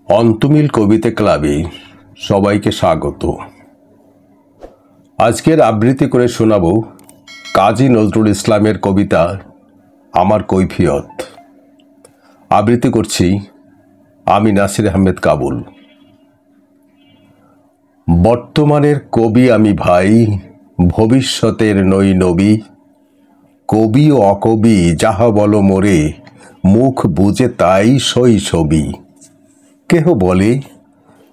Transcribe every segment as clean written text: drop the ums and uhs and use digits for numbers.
অন্তমিল কবিতা ক্লাবে সবাইকে স্বাগত। আজকের আবৃত্তি করে শোনাব কাজী নজরুল ইসলামের কবিতা আমার কৈফিয়ত। আবৃত্তি করছি আমি নাসির আহমেদ কাবুল। বর্তমানের কবি আমি ভাই, ভবিষ্যতের নই নবী। কবি ও অকবি যাহা বলো মোরে, মুখ বুঝে তাই শৈশবী। কেহ বলে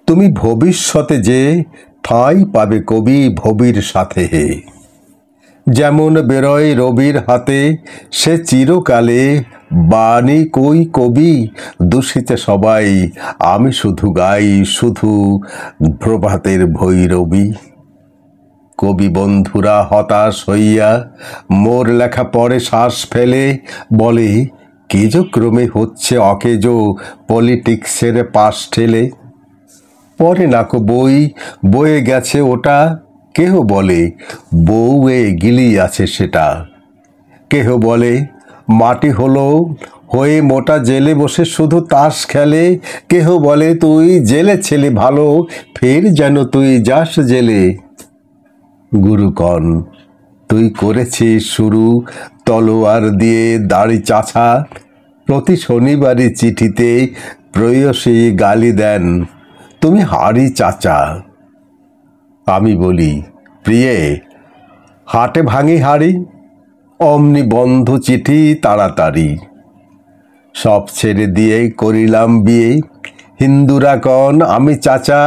তুমি ভবিষ্যতে যে, ঠাঁই পাবে কবি ভবির সাথে হে। যেমন বেরোয় রবির হাতে, সে চিরকালে বাণী কই কবি। দূষিতে সবাই, আমি শুধু গাই শুধু প্রভাতের ভৈরবী। কবি বন্ধুরা হতাশ হইয়া মোর লেখা পড়ে শ্বাস ফেলে, বলে কেজো ক্রমে হচ্ছে অকেজো পলিটিক্সের পাশ ঠেলে। পরে নাকো বই, বয়ে গেছে ওটা। কেহ বলে বউয়ে গিলি আছে সেটা। কেহ বলে মাটি হলো হয়ে মোটা, জেলে বসে শুধু তাস খেলে। কেহ বলে তুই জেলে ছেলে ভালো, ফের যেন তুই যাস জেলে। গুরুকণ তুই করেছিস শুরু তলোয়ার দিয়ে দাড়ি চাছা। প্রতি শনিবারই চিঠিতে প্রেয়সী গালি দেন, তুমি হাড়ি চাচা। আমি বলি প্রিয়ে হাটে ভাঙি হাড়ি, অমনি বন্ধ চিঠি তাড়াতাড়ি। সব ছেড়ে দিয়ে করিলাম বিয়ে। হিন্দুরা কন আমি চাচা,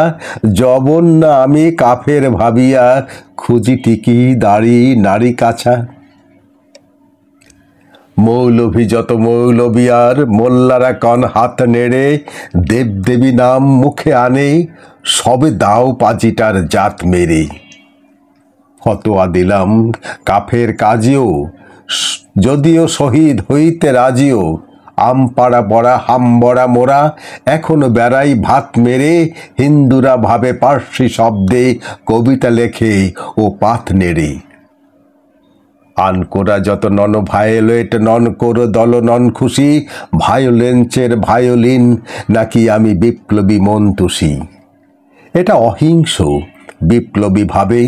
জবন না আমি কাফের ভাবিয়া, খুঁজি টিকি দাড়ি নারী কাছা। মৌলভী যত মৌলভী আর মোল্লারা কন হাত নেড়ে, দেবদেবী নাম মুখে আনে, সবে দাও পাজিটার জাত মেরে। ফতোয়া দিলাম কাফের কাজেও, যদিও শহীদ হইতে রাজিও। আমপাড়া বড়া হামবড়া মোরা, এখনো বেড়াই ভাত মেরে। হিন্দুরা ভাবে পার্সি শব্দে কবিতা লেখে ও পাত নেড়ে। আনকোরা যত নন ভায়োলেট, নন কোর দল নন খুশি। ভায়োলেন্সের ভায়োলিন নাকি আমি বিপ্লবী মন্তুষী। এটা অহিংস বিপ্লবী ভাবে,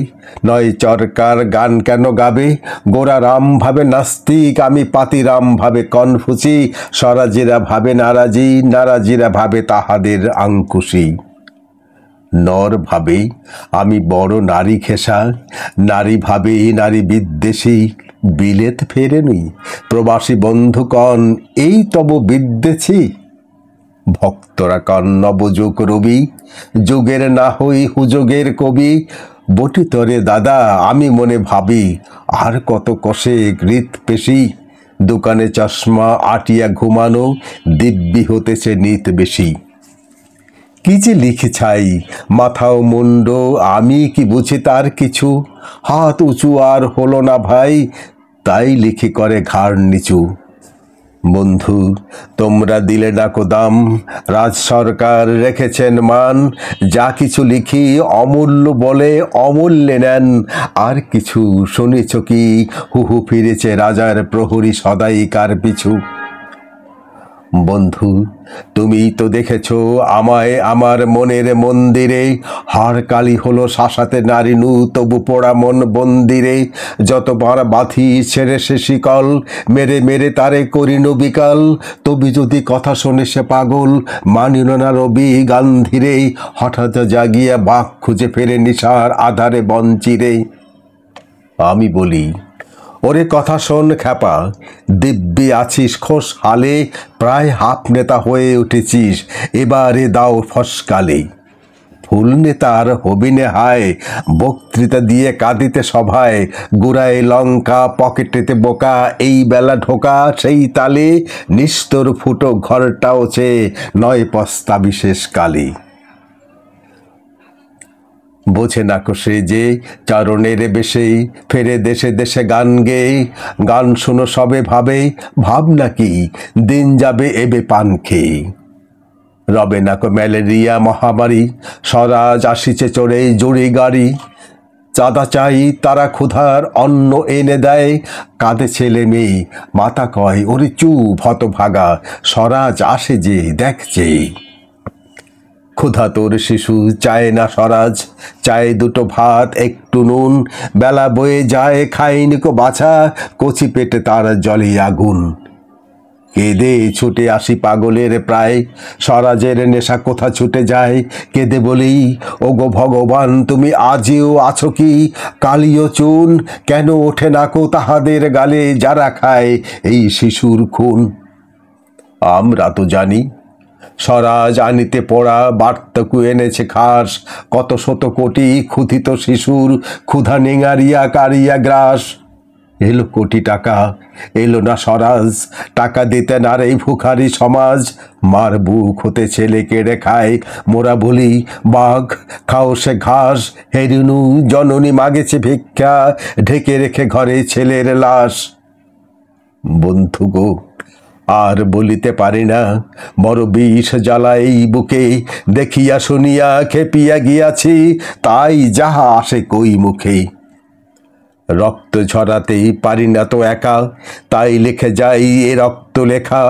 নয় চরকার গান কেন গাবে। গোরারাম ভাবে নাস্তিক, আমি পাতিরাম ভাবে কনফুসি। স্বরাজীরা ভাবে নারাজি, নারাজিরা ভাবে তাহাদের আঙ্কুশি। নর ভাবে আমি বড় নারী ঘেঁষা, নারী ভাবে নারী বিদ্বেষী। বিলেত ফেরেনি প্রবাসী বন্ধুকণ, এই তব বিদ্বেষী। ভক্তরা কন নবযুগ রবি, যুগের না হই হুযোগের কবি। বটিতরে দাদা আমি মনে ভাবি, আর কত কষে হৃৎ পেশি। দোকানে চশমা আটিয়া ঘুমানো, দিব্যি হতেছে নিত বেশি। কি যে লিখে ছাই মাথাও মুন্ড, আমি কি বুঝি তার কিছু। হাত উঁচু আর হলো না ভাই, তাই লিখি করে ঘাড় নিচু। বন্ধু তোমরা দিলে না কো দাম, রাজ সরকার রেখেছেন মান। যা কিছু লিখি অমূল্য বলে অমূল্যে নেন। আর কিছু শুনেছ কি, হুহু ফিরেছে রাজার প্রহরী সদাই কার পিছু। বন্ধু তুমি তো দেখেছ আমায় আমার মনের মন্দিরে। হাড়কালি হলো শাসাতে নারী নু, তবু পোড়া মন বন্দিরে। যতবার বাঁধি ছেড়ে সে শিকল, মেরে মেরে তারে করিনু বিকাল। তবু যদি কথা শোনে সে পাগল, মানিল না রবি গান্ধীরে। হঠাৎ জাগিয়া বাঘ খুঁজে ফেরে নিশার আধারে বঞ্চিরে। আমি বলি ওরে কথা শোন খ্যাপা, দিব্যি আছিস খোশ হালে। প্রায় হাফ নেতা হয়ে উঠেছিস, এবারে দাও ফসকালে। ফুল নেতার হবিনে হায়, বক্তৃতা দিয়ে কাঁদিতে সভায়। গুড়ায় লঙ্কা পকেটেতে বোকা, এই বেলা ঢোকা সেই তালে। নিস্তর ফুটো ঘরটাও চেয়ে, নয় পস্তা বিশেষ কালে। বোঝে না সে যে চারণের বেশে, ফেরে দেশে দেশে গান গেয়ে। গান শুনো সবে ভাবে, ভাবনা কি দিন যাবে এবে পান খেয়ে। রবে না ম্যালেরিয়া মহামারী, স্বরাজ আসিছে চড়ে জুড়ি গাড়ি। চাঁদা চাই তারা ক্ষুধার অন্ন এনে দেয়। কাঁদে ছেলে মেয়ে মাতা কয় ওরে চুপ হতভাগা, স্বরাজ আসে যে দেখছে। ক্ষুধা তোর শিশু চায় না স্বরাজ, চায় দুটো ভাত একটু নুন, বেলা বয়ে যায় খাইনি কো বাছা, কচি পেটে তার জলে আগুন। কেঁদে ছুটে আসি পাগলের প্রায়, স্বরাজের নেশা কোথা ছুটে যায়, কেঁদে বলি ওগো ভগবান তুমি আজিও আছো কি, কালিও চুন কেন ওঠে না কো তাহাদের গালে যারা খায় এই শিশুর খুন। আমরা তো জানি স্বরাজ আনিতে পড়া বার্তাকু এনেছে খাস, কত শত কোটি ক্ষুধিত শিশুর ক্ষুধা নিঙারিয়া কারিয়া গ্রাস। এলো কোটি টাকা, এলো না স্বরাজ, টাকা দিতে না রে ভুখারি সমাজ, মার বুক হতে ছেলে কেড়ে খায়, মোরা বলি বাঘ খাও সে ঘাস, হেরিনু জননী মাগেছে ভিক্ষা, ঢেকে রেখে ঘরে ছেলের লাশ। বন্ধু গো আর বলিতে পারি না, বড় বিষ জ্বালায় এই বুকে, দেখিয়া শুনিয়া খেপিয়া গিয়াছি, তাই যাহা আসে কই মুখে। রক্ত ঝরাতেই পারি না তো একা, তাই লিখে যাই এ রক্ত লেখা,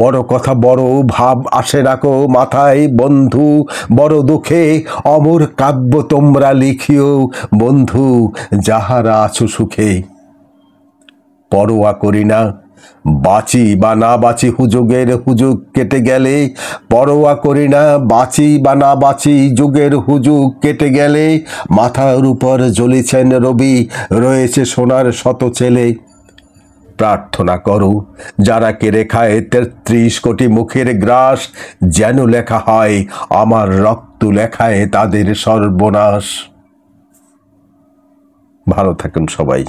বড় কথা বড় ভাব আসে রাখো মাথায় বন্ধু, বড় দুঃখে অমর কাব্য তোমরা লিখিও বন্ধু, যাহারা আছো সুখে। পরোয়া করি না বাঁচি বা না বাঁচি হুজুগের হুজুগ কেটে গেলে, পরোয়া করি না বাঁচি বা না বাঁচি যুগের হুজুগ কেটে গেলে, মাথার উপর জ্বলেছেন রবি, রয়েছে সোনার শত ছেলে। প্রার্থনা করো যারা কেড়ে খায় ৩৩ কোটি মুখের গ্রাস, যেন লেখা হয় আমার রক্ত লেখায় তাদের সর্বনাশ। ভালো থাকুন সবাই।